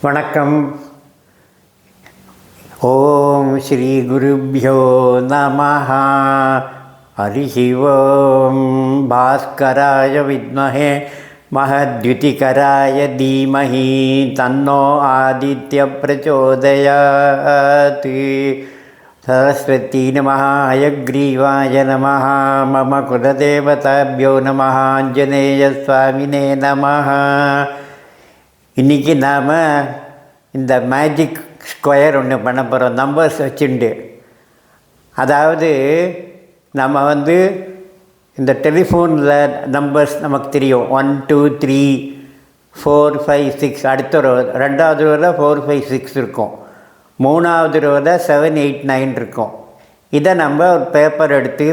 வணக்கம். ஓம் ஸ்ரீ குருப்யோ நமஹ. ஹரிஹி ஓம். பாஸ்கராய வித்மஹே மஹத்யுதிகராய தீமஹி தன்னோ ஆதித்ய பிரச்சோதயாத். சரஸ்வதி நமஹ. ஹயக்ரீவாய நமஹ. மம குலதேவதாப்யோ நமஹ. ஆஞ்சநேய சுவாமினே நமஹ. இன்றைக்கி நாம் இந்த மேஜிக் ஸ்கொயர் ஒன்று பண்ண போகிறோம், நம்பர்ஸ் வச்சுண்டு. அதாவது நம்ம இந்த டெலிஃபோனில் நம்பர்ஸ் நமக்கு தெரியும், 1 2 3 4 5 6. அடுத்த ரோ, ரெண்டாவது ரோவில் 4 5 6 இருக்கும். மூணாவது ரோவில் 7 8 9 இருக்கும். இதை நம்ம ஒரு பேப்பர் எடுத்து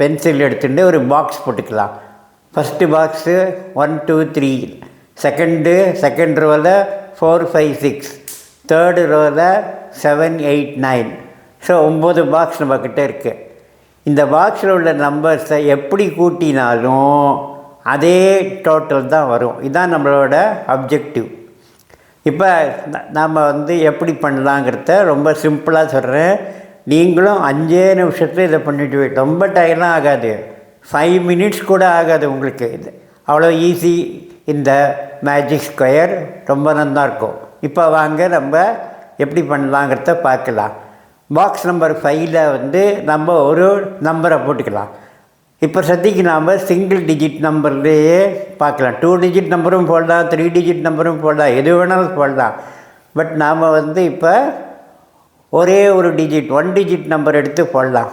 பென்சில் எடுத்துகிட்டு ஒரு பாக்ஸ் போட்டுக்கலாம். ஃபஸ்ட்டு பாக்ஸு 1 2 3, செகண்ட் ரோவில் 4 5 6, தேர்டு ரோவில் 7 8 9. ஸோ 9 பாக்ஸ் நம்மக்கிட்ட இருக்குது. இந்த பாக்ஸில் உள்ள நம்பர்ஸை எப்படி கூட்டினாலும் அதே டோட்டல் தான் வரும். இதுதான் நம்மளோட அப்ஜெக்டிவ். இப்போ நாம் எப்படி பண்ணலாங்கிறத ரொம்ப சிம்பிளாக சொல்கிறேன். நீங்களும் 5 நிமிஷத்தில் இதை பண்ணிவிட்டு ரொம்ப டைம்லாம் ஆகாது, 5 மினிட்ஸ் கூட ஆகாது உங்களுக்கு. இது அவ்வளோ ஈஸி. இந்த மேஜிக் ஸ்கொயர் ரொம்ப நல்லா இருக்கும். இப்போ வாங்க நம்ம எப்படி பண்ணலாங்கிறத பார்க்கலாம். பாக்ஸ் நம்பர் 5ல் நம்ம ஒரு நம்பரை போட்டுக்கலாம். இப்போ சத்திக்கு நாம் சிங்கிள் டிஜிட் நம்பர்லேயே பார்க்கலாம். 2 டிஜிட் நம்பரும் போடலாம், 3 டிஜிட் நம்பரும் போடலாம், எது வேணாலும் போடலாம். பட் நாம் இப்போ ஒரே ஒரு டிஜிட், 1 டிஜிட் நம்பர் எடுத்து போடலாம்.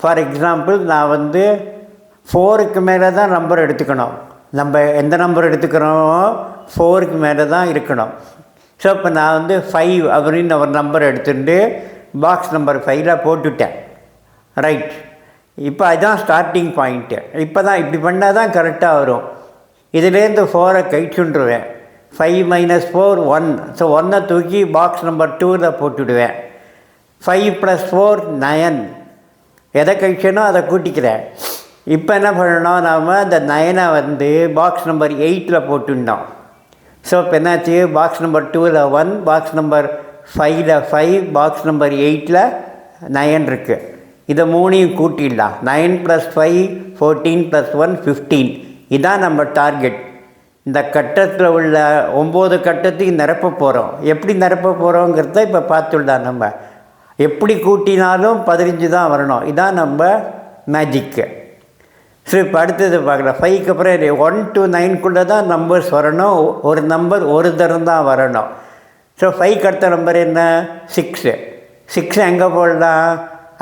ஃபார் எக்ஸாம்பிள் நான் 4க்கு மேலே தான் நம்பர் எடுத்துக்கணும். நம்ம எந்த நம்பர் எடுத்துக்கிறோமோ 4க்கு மேலே தான் இருக்கணும். ஸோ இப்போ நான் 5 அப்படின்னு ஒரு நம்பர் எடுத்துகிட்டு பாக்ஸ் நம்பர் 5ல் போட்டுவிட்டேன். ரைட். இப்போ அதுதான் ஸ்டார்டிங் பாயிண்ட்டு. இப்போ தான் இப்படி பண்ணால் தான் கரெக்டாக வரும். இதுலேருந்து 4ஐ கழிச்சுன்றுவேன். 5 - 4 1. ஸோ 1ஐ தூக்கி பாக்ஸ் நம்பர் 2ல் போட்டுவிடுவேன். 5 + 4 9. எதை கழிச்சனோ அதை கூட்டிக்கிறேன். இப்போ என்ன பண்ணணும், நாம் இந்த 9ஐ பாக்ஸ் நம்பர் 8ல் போட்டுட்டோம். ஸோ இப்போ என்னாச்சு, பாக்ஸ் நம்பர் 2ல் 1, பாக்ஸ் நம்பர் 5ல் 5, பாக்ஸ் நம்பர் 8ல் 9 இருக்குது. இதை 3ஐயும் கூட்டிடலாம். 9 + 5 14 + 1 15. இதுதான் நம்ம டார்கெட். இந்த கட்டத்தில் உள்ள 9 கட்டத்துக்கு நிரப்ப போகிறோம். எப்படி நிரப்ப போகிறோங்கிறத இப்போ பார்த்துடலாம். நம்ம எப்படி கூட்டினாலும் 15 தான் வரணும். இதுதான் நம்ம மேஜிக்கு. ஸோ இப்போ அடுத்தது பார்க்கலாம். 5க்கு அப்புறம் 1 to 9க்குள்ளே தான் நம்பர்ஸ் வரணும். ஒரு நம்பர் ஒரு தரம் தான் வரணும். ஸோ 5க்கு அடுத்த நம்பர் என்ன, 6. 6 எங்கே போடலாம்,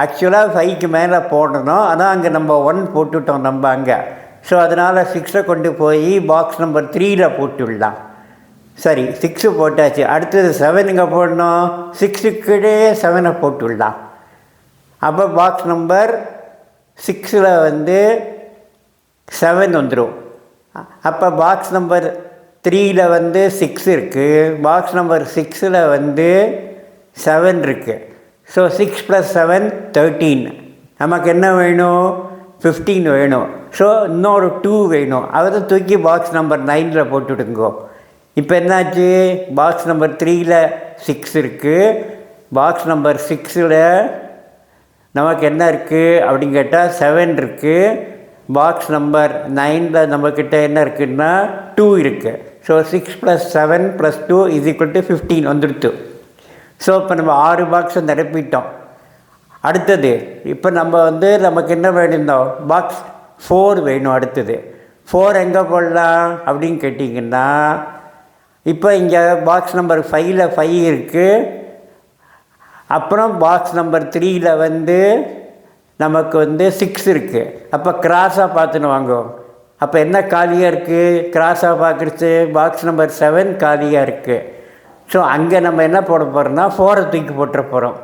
ஆக்சுவலாக 5க்கு மேலே போடணும். ஆனால் அங்கே நம்ம 1 போட்டுவிட்டோம் நம்ம அங்கே. ஸோ அதனால் 6ஐ கொண்டு போய் பாக்ஸ் நம்பர் 3ல் போட்டுவிடலாம். சரி, 6 போட்டாச்சு. அடுத்தது 7 இங்கே போடணும். 6க்குள்ளே 7ஐ போட்டுவிடலாம். அப்போ பாக்ஸ் நம்பர் 6ல் 7 வந்துடும். அப்போ பாக்ஸ் நம்பர் 3ல் 6 இருக்குது. பாக்ஸ் நம்பர் 6ல் 7 இருக்குது. ஸோ 6 + 7 13. நமக்கு என்ன வேணும், 15 வேணும். ஸோ இன்னொரு 2 வேணும். அதை தூக்கி பாக்ஸ் நம்பர் 9ல் போட்டுவிடுங்கோ. இப்போ என்னாச்சு, பாக்ஸ் நம்பர் 3ல் 6 இருக்குது. பாக்ஸ் நம்பர் 6ல் நமக்கு என்ன இருக்குது அப்படின்னு கேட்டால் 7 இருக்குது. பாக்ஸ் நம்பர் 9ல் நம்மக்கிட்ட என்ன இருக்குதுன்னா 2 இருக்குது. ஸோ 6 + 7 + 2 = 15 வந்துடுத்து. ஸோ இப்போ நம்ம 6 பாக்ஸை நிரப்பிட்டோம். அடுத்தது இப்போ நம்ம நமக்கு என்ன வேணும்னோம், பாக்ஸ் 4 வேணும். அடுத்தது 4 எங்கே போடலாம் அப்படின்னு கேட்டிங்கன்னா, இப்போ இங்கே பாக்ஸ் நம்பர் 5ல் 5 இருக்குது. அப்புறம் பாக்ஸ் நம்பர் 3ல் நமக்கு 6 இருக்குது. அப்போ கிராஸாக பார்த்துன்னு வாங்குவோம். அப்போ என்ன காலியாக இருக்குது, கிராஸாக பார்க்குறது பாக்ஸ் நம்பர் 7 காலியாக இருக்குது. ஸோ அங்கே நம்ம என்ன போட போகிறோம்னா 4ஐ தூக்கி போட்டுற போகிறோம்.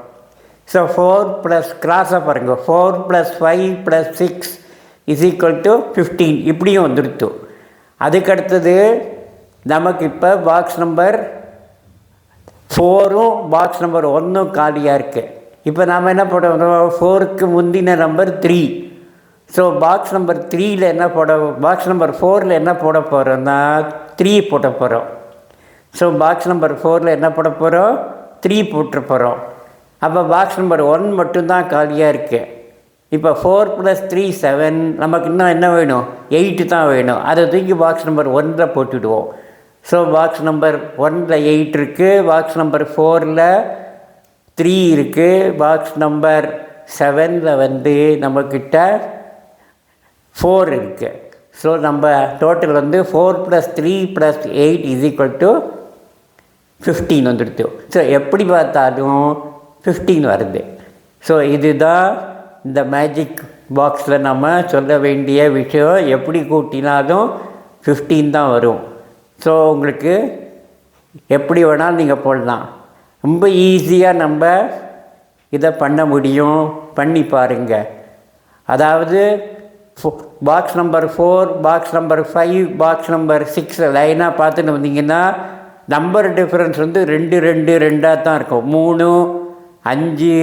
ஸோ 4 + கிராஸாக பாருங்கள், 4 + 5 + 6 = 15. இப்படியும் வந்துடுத்து. அதுக்கடுத்தது நமக்கு இப்போ பாக்ஸ் நம்பர் 4ம் பாக்ஸ் நம்பர் 1ம் காலியாக இருக்குது. இப்போ நாம் என்ன போடுறோம், 4க்கு முந்தின நம்பர் 3. ஸோ பாக்ஸ் நம்பர் 3ல் என்ன போட, பாக்ஸ் நம்பர் 4ல் என்ன போட போகிறோன்னா 3 போட போகிறோம். ஸோ பாக்ஸ் நம்பர் 4ல் என்ன போட போகிறோம்? 3 போட்டு போகிறோம். அப்போ பாக்ஸ் நம்பர் 1 மட்டும்தான் காலியாக இருக்குது. இப்போ 4 + 3 7. நமக்கு இன்னும் என்ன வேணும்? 8 தான் வேணும். அதை தூக்கி பாக்ஸ் நம்பர் 1ல் போட்டுவிடுவோம். ஸோ பாக்ஸ் நம்பர் 1ல் 8 இருக்குது, பாக்ஸ் நம்பர் 4ல் 3 இருக்குது, பாக்ஸ் நம்பர் 7ல் வந்து நம்மக்கிட்ட 4 இருக்குது. ஸோ நம்ம டோட்டல் வந்து 4 + 3 + 8 = 15 வந்துடுது. ஸோ எப்படி பார்த்தாலும் 15 வருது. ஸோ இதுதான் இந்த மேஜிக் பாக்ஸில் நம்ம சொல்ல வேண்டிய விஷயம். எப்படி கூட்டினாலும் 15 தான் வரும். ஸோ உங்களுக்கு எப்படி வேணாலும் நீங்கள் போடலாம். ரொம்ப ஈஸியாக நம்ம இதை பண்ண முடியும். பண்ணி பாருங்கள். அதாவது box number 4, box number 5, box number 6 லைனாக பார்த்துட்டு வந்தீங்கன்னா நம்பர் டிஃப்ரென்ஸ் வந்து 2 2 2ஆக தான் இருக்கும். 3 5,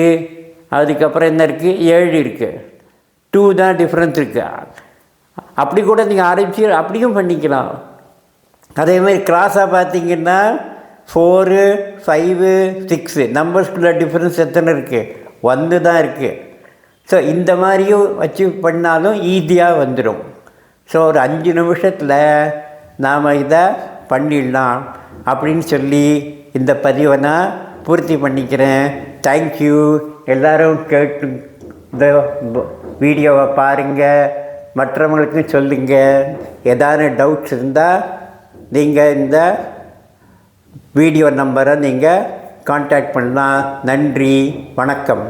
அதுக்கப்புறம் என்ன இருக்குது? 7 இருக்குது. 2 தான் டிஃப்ரென்ஸ் இருக்குது. அப்படி கூட நீங்கள் ஆரம்பிச்சு அப்படியும் பண்ணிக்கலாம். அதேமாதிரி கிராஸாக பார்த்தீங்கன்னா 4 5 6 நம்பர்ஸ்குள்ள டிஃப்ரென்ஸ் எத்தனை இருக்குது? 1 தான் இருக்குது. ஸோ இந்த மாதிரியும் வச்சு பண்ணாலும் ஈஸியாக வந்துடும். ஸோ ஒரு 5 நிமிஷத்தில் நாம் இதை பண்ணிடலாம் அப்படின்னு சொல்லி இந்த பதிவை நான் பூர்த்தி பண்ணிக்கிறேன். தேங்க்யூ. எல்லோரும் கேட்டு இந்த வீடியோவை பாருங்கள், மற்றவங்களுக்கும் சொல்லுங்கள். ஏதாவது டவுட்ஸ் இருந்தால் நீங்கள் இந்த வீடியோ நம்பரை நீங்கள் கான்டாக்ட் பண்ணலாம். நன்றி, வணக்கம்.